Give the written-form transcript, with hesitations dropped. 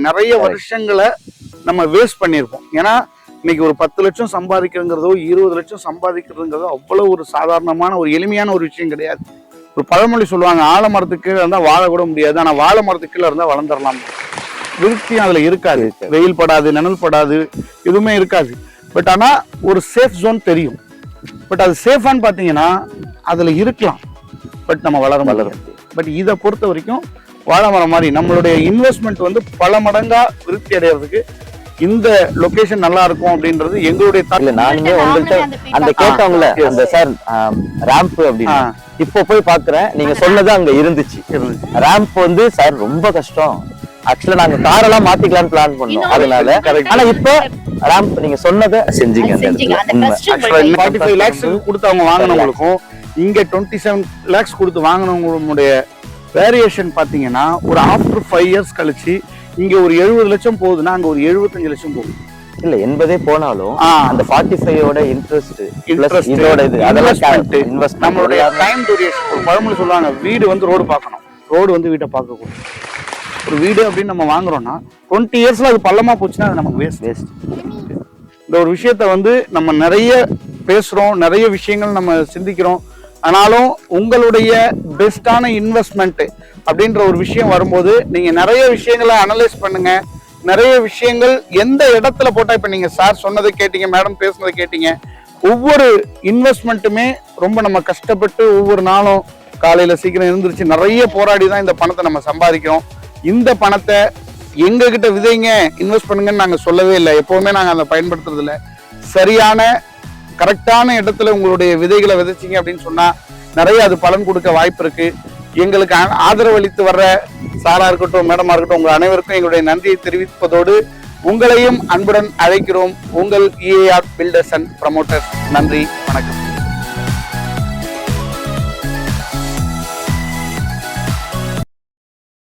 நிறைய வருஷங்களை நம்ம வேஸ்ட் பண்ணியிருப்போம். ஏன்னா இன்னைக்கு ஒரு 10 லட்சம் சம்பாதிக்கிறதுங்கிறதோ 20 லட்சம் சம்பாதிக்கிறதுங்கிறதோ அவ்வளவு ஒரு சாதாரணமான ஒரு எளிமையான ஒரு விஷயம் கிடையாது. ஒரு பழமொழி சொல்லுவாங்க, ஆலமரத்துக்கு கீழே இருந்தால் வாழ கூட முடியாது, ஆனால் வாழை மரத்துக்கு கீழே இருந்தால் வளர்ந்துடலாம். விருத்தியும் அதில் இருக்காது, வெயில் படாது, நிழல் படாது, எதுவுமே இருக்காது. பட் ஆனால் ஒரு சேஃப் ஜோன் தெரியும். பட் அது சேஃபான்னு பார்த்தீங்கன்னா அதில் இருக்கலாம், பட் நம்ம வளரும். பட் இதை பொறுத்த வரைக்கும் வாழை மரம் மாதிரி நம்மளுடைய இன்வெஸ்ட்மெண்ட் வந்து பல மடங்கா விருத்தி அடைகிறதுக்கு இந்த லொகேஷன் நல்லா இருக்கும் அப்படின்றது எங்களுடைய நானுமே உங்கள்கிட்ட அந்த கேட்டவங்கள அந்த சார் ரேம்ப் அப்படின்னு இப்போ போய் பாக்குறேன், நீங்க சொன்னது அங்க இருந்துச்சு. ரேம்ப் வந்து சார் ரொம்ப கஷ்டம், ஆக்சுவலா நாங்க காரெல்லாம் மாத்திக்கலாம்னு பிளான் பண்ணோம், அதனால. ஆனா இப்போ ரேம்ப் நீங்க சொன்னதை செஞ்சீங்க. 45 lakhs கொடுத்து அவங்க வாங்கினவங்களுக்கும் இங்க 27 lakhs கொடுத்து வாங்கினவங்களுடைய வேரியேஷன் பாத்தீங்கன்னா ஒரு ஆஃப்டர் 5 years கழிச்சு இங்க ஒரு 70 லட்சம் போகுதுன்னா அங்க ஒரு 75 லட்சம் போகுது. இல்ல 80 போனாலும் அந்த 45 இன்ட்ரெஸ்ட் இதோட இது அதெல்லாம் நம்மளுடைய டைம் டியூரேஷன். ஒரு பழமொழி சொல்லுவாங்க, வீடு வந்து ரோடு பார்க்கணும், ரோடு வந்து வீட்டை பார்க்க கூடாது. ஒரு வீடு அப்படின்னு நம்ம வாங்குறோம்னா 20 yearsல அது பள்ளமா போச்சுன்னா அது நமக்கு வேஸ்ட். இந்த ஒரு விஷயத்த வந்து நம்ம நிறைய பேசுறோம், நிறைய விஷயங்கள் நம்ம சிந்திக்கிறோம். ஆனாலும் உங்களுடைய பெஸ்டான இன்வெஸ்ட்மெண்ட் அப்படின்ற ஒரு விஷயம் வரும்போது நீங்க நிறைய விஷயங்களை அனலைஸ் பண்ணுங்க. நிறைய விஷயங்கள் எந்த இடத்துல போட்டா, இப்ப நீங்க சார் சொன்னதை கேட்டீங்க, மேடம் பேசுனதை கேட்டீங்க. ஒவ்வொரு இன்வெஸ்ட்மெண்ட்டுமே ரொம்ப நம்ம கஷ்டப்பட்டு ஒவ்வொரு நாளும் காலையில சீக்கிரம் எழுந்திருச்சு நிறைய போராடி தான் இந்த பணத்தை நம்ம சம்பாதிக்கிறோம். இந்த பணத்தை எங்க கிட்ட விதைங்க, இன்வெஸ்ட் பண்ணுங்கன்னு நாங்க சொல்லவே இல்லை. எப்பவுமே நாங்க அதை பயன்படுத்துறது இல்லை. சரியான கரெக்டான இடத்துல உங்களுடைய விதைகளை விதைச்சிங்க அப்படின்னு சொன்னா நிறைய அது பலன் கொடுக்க வாய்ப்பு இருக்கு. எங்களுக்கு ஆதரவு அளித்து வர்ற சாரா இருக்கட்டும், மேடமா இருக்கட்டும், உங்க அனைவருக்கும் எங்களுடைய நன்றியை தெரிவிப்பதோடு உங்களையும் அன்புடன் அழைக்கிறோம். உங்கள் EAR பில்டர்ஸ் அண்ட் ப்ரமோட்டர்ஸ். நன்றி, வணக்கம்.